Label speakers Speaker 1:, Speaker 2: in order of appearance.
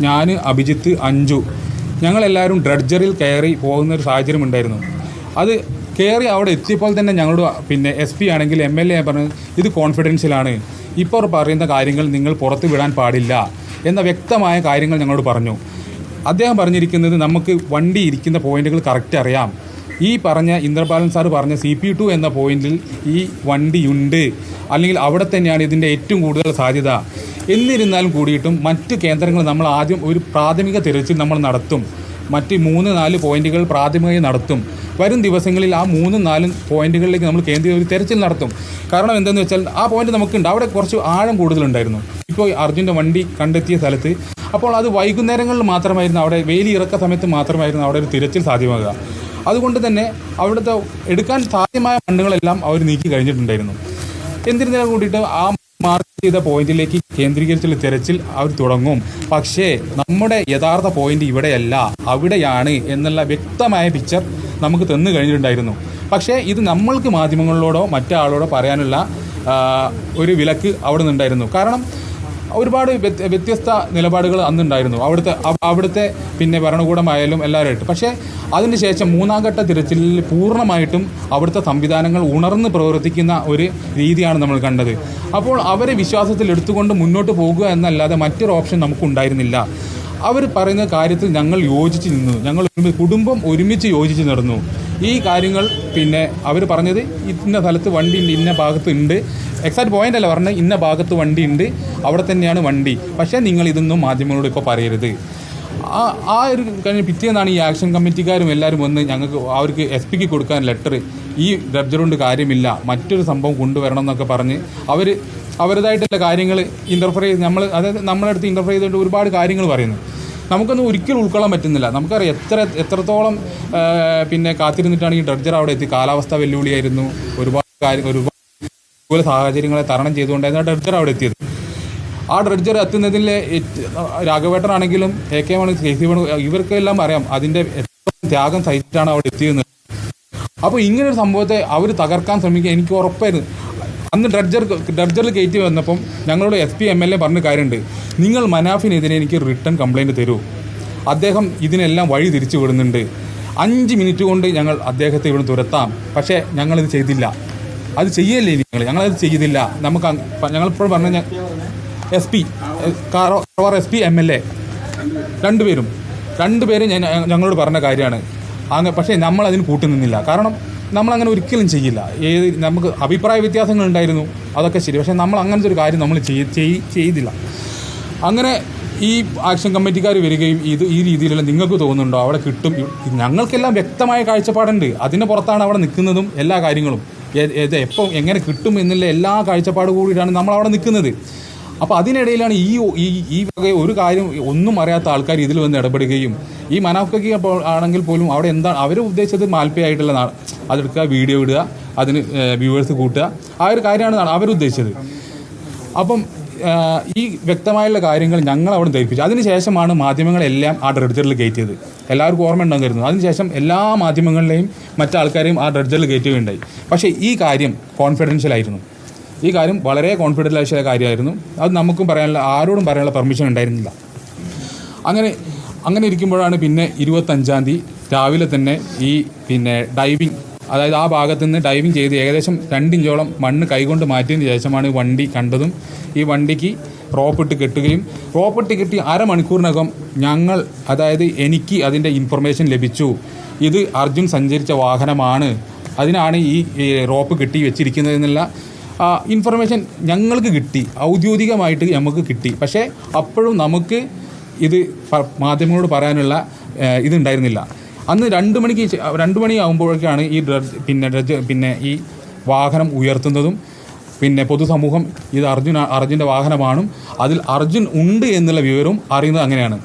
Speaker 1: ഞാൻ, അഭിജിത്ത്, അഞ്ജു ഞങ്ങളെല്ലാവരും ഡ്രഡ്ജറിൽ കയറി പോകുന്നൊരു സാഹചര്യം ഉണ്ടായിരുന്നു. അത് കയറി അവിടെ എത്തിയപ്പോൾ തന്നെ ഞങ്ങളോട് SP ആണെങ്കിൽ MLA പറഞ്ഞത് ഇത് കോൺഫിഡൻഷ്യലാണ്, ഇപ്പോൾ പറയുന്ന കാര്യങ്ങൾ നിങ്ങൾ പുറത്ത് വിടാൻ പാടില്ല എന്ന വ്യക്തമായ കാര്യങ്ങൾ ഞങ്ങളോട് പറഞ്ഞു. അദ്ദേഹം പറഞ്ഞിരിക്കുന്നത് നമുക്ക് വണ്ടി ഇരിക്കുന്ന പോയിന്റുകൾ കറക്റ്റ് അറിയാം. ഈ പറഞ്ഞ ഇന്ദ്രപാലൻ സാർ പറഞ്ഞ CP2 എന്ന പോയിന്റിൽ ഈ വണ്ടിയുണ്ട്, അല്ലെങ്കിൽ അവിടെ തന്നെയാണ് ഇതിൻ്റെ ഏറ്റവും കൂടുതൽ സാധ്യത. എന്നിരുന്നാലും കൂടിയിട്ടും മറ്റ് കേന്ദ്രങ്ങൾ നമ്മൾ ആദ്യം ഒരു പ്രാഥമിക തിരച്ചിൽ നമ്മൾ നടത്തും. മറ്റ് 3-4 പോയിന്റുകൾ പ്രാഥമികമായി നടത്തും. വരും ദിവസങ്ങളിൽ ആ 3-4 പോയിന്റുകളിലേക്ക് നമ്മൾ ഒരു തിരച്ചിൽ നടത്തും. കാരണം എന്തെന്ന് വെച്ചാൽ ആ പോയിന്റ് നമുക്കുണ്ട്, അവിടെ കുറച്ച് ആഴം കൂടുതലുണ്ടായിരുന്നു. ഇപ്പോൾ അർജുൻ്റെ വണ്ടി കണ്ടെത്തിയ സ്ഥലത്ത് അപ്പോൾ അത് വൈകുന്നേരങ്ങളിൽ മാത്രമായിരുന്നു, അവിടെ വേലി ഇറക്ക സമയത്ത് മാത്രമായിരുന്നു അവിടെ ഒരു തിരച്ചിൽ സാധ്യമാകുക. അതുകൊണ്ട് തന്നെ അവിടുത്തെ എടുക്കാൻ സാധ്യമായ മണ്ണുകളെല്ലാം അവർ നീക്കി കഴിഞ്ഞിട്ടുണ്ടായിരുന്നു. എന്നിരുന്നാലും കൂടിയിട്ട് ആ മാർക്ക് ചെയ്ത പോയിന്റിലേക്ക് കേന്ദ്രീകരിച്ചുള്ള തിരച്ചിൽ അവർ തുടങ്ങും. പക്ഷേ നമ്മുടെ യഥാർത്ഥ പോയിന്റ് ഇവിടെയല്ല, അവിടെയാണ് എന്നുള്ള വ്യക്തമായ പിക്ചർ നമുക്ക് തന്നു കഴിഞ്ഞിട്ടുണ്ടായിരുന്നു. പക്ഷേ ഇത് നമ്മൾക്ക് മാധ്യമങ്ങളോടോ മറ്റാളോടോ പറയാനുള്ള ഒരു വിലക്ക് അവിടെ നിന്നുണ്ടായിരുന്നു. കാരണം ഒരുപാട് വ്യത്യസ്ത നിലപാടുകൾ അന്നുണ്ടായിരുന്നു അവിടുത്തെ ഭരണകൂടമായാലും എല്ലാവരുമായിട്ട്. പക്ഷേ അതിനുശേഷം 3ാം ഘട്ട തിരച്ചിലിൽ പൂർണ്ണമായിട്ടും അവിടുത്തെ സംവിധാനങ്ങൾ ഉണർന്ന് പ്രവർത്തിക്കുന്ന ഒരു രീതിയാണ് നമ്മൾ കണ്ടത്. അപ്പോൾ അവരെ വിശ്വാസത്തിൽ എടുത്തുകൊണ്ട് മുന്നോട്ട് പോകുക എന്നല്ലാതെ മറ്റൊരു ഓപ്ഷൻ നമുക്കുണ്ടായിരുന്നില്ല. അവർ പറയുന്ന കാര്യത്തിൽ ഞങ്ങൾ യോജിച്ച് നിന്നു, ഞങ്ങൾ കുടുംബം ഒരുമിച്ച് യോജിച്ച് നടന്നു. ഈ കാര്യങ്ങൾ അവർ പറഞ്ഞത് ഇന്ന സ്ഥലത്ത് വണ്ടി ഉണ്ട്, ഇന്ന ഭാഗത്ത് ഉണ്ട്, എക്സാക്ട് പോയിന്റ് അല്ല പറഞ്ഞത്, ഇന്ന ഭാഗത്ത് വണ്ടി ഉണ്ട്, അവിടെ തന്നെയാണ് വണ്ടി, പക്ഷേ നിങ്ങൾ ഇതൊന്നും മാധ്യമങ്ങളോട് ഇപ്പോൾ പറയരുത്. ആ ഒരു കഴിഞ്ഞ പിറ്റേന്നാണ് ഈ ആക്ഷൻ കമ്മിറ്റിക്കാരും എല്ലാവരും വന്ന് ഞങ്ങൾക്ക് അവർക്ക് SP കൊടുക്കാൻ ലെറ്റർ, ഈ ഡ്രഡ്ജർ കൊണ്ട് കാര്യമില്ല, മറ്റൊരു സംഭവം കൊണ്ടുവരണം എന്നൊക്കെ പറഞ്ഞ് അവരുടേതായിട്ടുള്ള കാര്യങ്ങൾ അതായത് നമ്മളെ അടുത്ത് ഇന്റർഫിയർ ചെയ്തുകൊണ്ട് ഒരുപാട് കാര്യങ്ങൾ പറയുന്നു. നമുക്കൊന്നും ഒരിക്കലും ഉൾക്കൊള്ളാൻ പറ്റുന്നില്ല. നമുക്കറിയാം എത്രത്തോളം കാത്തിരുന്നിട്ടാണ് ഈ ഡ്രഡ്ജർ അവിടെ എത്തി. കാലാവസ്ഥ വെല്ലുവിളിയായിരുന്നു, ഒരുപാട് സാഹചര്യങ്ങളെ തരണം ചെയ്തുകൊണ്ടായിരുന്നു ആ ഡ്രഡ്ജർ അവിടെ എത്തിയത്. ആ ഡ്രഡ്ജർ എത്തുന്നതിൽ രാഘവേട്ടനാണെങ്കിലും AK ഇവർക്കെല്ലാം അറിയാം അതിൻ്റെ ത്യാഗം സഹിച്ചിട്ടാണ് അവിടെ എത്തിയത്. അപ്പോൾ ഇങ്ങനൊരു സംഭവത്തെ അവർ തകർക്കാൻ ശ്രമിക്കുക എനിക്ക് ഉറപ്പായിരുന്നു. അന്ന് ഡ്രഡ്ജറിൽ കയറ്റി വന്നപ്പം ഞങ്ങളോട് SP MLA പറഞ്ഞ കാര്യമുണ്ട്, നിങ്ങൾ മനാഫിനെതിരെ എനിക്ക് റിട്ടേൺ കംപ്ലയിൻറ്റ് തരൂ, അദ്ദേഹം ഇതിനെല്ലാം വഴി തിരിച്ചു വിടുന്നുണ്ട്, 5 മിനിറ്റ് കൊണ്ട് ഞങ്ങൾ അദ്ദേഹത്തെ ഇവിടെ തുരത്താം. പക്ഷേ ഞങ്ങളിത് ചെയ്തില്ല. അത് ചെയ്യല്ലേ ഞങ്ങളത് ചെയ്തില്ല. ഞങ്ങളിപ്പോൾ പറഞ്ഞ SP MLA രണ്ടുപേരും ഞങ്ങളോട് പറഞ്ഞ കാര്യമാണ്. പക്ഷേ നമ്മളതിന് കൂട്ടുനിന്നില്ല. കാരണം നമ്മളങ്ങനെ ഒരിക്കലും ചെയ്യില്ല. നമുക്ക് അഭിപ്രായ വ്യത്യാസങ്ങളുണ്ടായിരുന്നു, അതൊക്കെ ശരി. പക്ഷേ നമ്മൾ അങ്ങനത്തെ ഒരു കാര്യം നമ്മൾ ചെയ്തില്ല. അങ്ങനെ ഈ ആക്ഷൻ കമ്മിറ്റിക്കാർ വരികയും ഈ രീതിയിലുള്ള നിങ്ങൾക്ക് തോന്നുന്നുണ്ടോ അവിടെ കിട്ടും, ഞങ്ങൾക്കെല്ലാം വ്യക്തമായ കാഴ്ചപ്പാടുണ്ട്. അതിന് പുറത്താണ് അവിടെ നിൽക്കുന്നതും എല്ലാ കാര്യങ്ങളും. എപ്പോൾ എങ്ങനെ കിട്ടും എന്നുള്ള എല്ലാ കാഴ്ചപ്പാട് കൂടിയിട്ടാണ് നമ്മൾ അവിടെ നിൽക്കുന്നത്. അപ്പോൾ അതിനിടയിലാണ് ഈ വക ഒരു കാര്യം ഒന്നും അറിയാത്ത ആൾക്കാർ ഇതിൽ വന്ന് ഇടപെടുകയും ഈ മനാഫ്കയ്ക്ക് അപ്പോൾ ആണെങ്കിൽ പോലും അവിടെ എന്താണ് അവർ ഉദ്ദേശിച്ചത്, മാൽപ്പയായിട്ടുള്ള അതെടുക്കുക, വീഡിയോ ഇടുക, അതിന് വ്യൂവേഴ്സ് കൂട്ടുക, ആ ഒരു കാര്യമാണ് അവരുദ്ദേശിച്ചത്. അപ്പം ഈ വ്യക്തമായുള്ള കാര്യങ്ങൾ ഞങ്ങൾ അവിടെ ധരിപ്പിച്ചു. അതിനുശേഷമാണ് മാധ്യമങ്ങളെല്ലാം ആ ഡ്രഡ്ജറിൽ കയറ്റിയത്. എല്ലാവർക്കും ഓർമ്മ ഉണ്ടെന്ന് കരുതുന്നു. അതിനുശേഷം എല്ലാ മാധ്യമങ്ങളിലെയും മറ്റാൾക്കാരെയും ആ ഡ്രഡ്ജറിൽ കയറ്റുകയുണ്ടായി. പക്ഷേ ഈ കാര്യം കോൺഫിഡൻഷ്യലായിരുന്നു. ഈ കാര്യം വളരെ കോൺഫിഡൻഷ്യലായ കാര്യമായിരുന്നു. അത് നമുക്കും ആരോടും പറയാനുള്ള പെർമിഷൻ ഉണ്ടായിരുന്നില്ല. അങ്ങനെ ഇരിക്കുമ്പോഴാണ് 25-ാം തീയതി രാവിലെ തന്നെ ഈ ഡൈവിങ്, അതായത് ആ ഭാഗത്തു നിന്ന് ഡൈവിങ് ചെയ്ത് ഏകദേശം 2 ഇഞ്ചോളം മണ്ണ് കൈകൊണ്ട് മാറ്റിയതിന് ശേഷമാണ് വണ്ടി കണ്ടതും. ഈ വണ്ടിക്ക് റോപ്പിട്ട് കെട്ടി അരമണിക്കൂറിനകം അതായത് എനിക്ക് അതിൻ്റെ ഇൻഫർമേഷൻ ലഭിച്ചു. ഇത് അർജുൻ സഞ്ചരിച്ച വാഹനമാണ്, അതിനാണ് ഈ റോപ്പ് കെട്ടി വെച്ചിരിക്കുന്നതെന്നുള്ള ഇൻഫർമേഷൻ ഞങ്ങൾക്ക് കിട്ടി, ഔദ്യോഗികമായിട്ട് നമുക്ക് കിട്ടി. പക്ഷേ അപ്പോഴും നമുക്ക് ഇത് മാധ്യമങ്ങളോട് പറയാനുള്ള ഇതുണ്ടായിരുന്നില്ല. അന്ന് 2 മണിയാകുമ്പോഴേക്കാണ് ഈ വാഹനം ഉയർത്തുന്നതും പൊതുസമൂഹം ഇത് അർജുൻ്റെ വാഹനമാണ്, അതിൽ അർജുൻ ഉണ്ട് എന്നുള്ള വിവരവും അറിയുന്നത് അങ്ങനെയാണ്.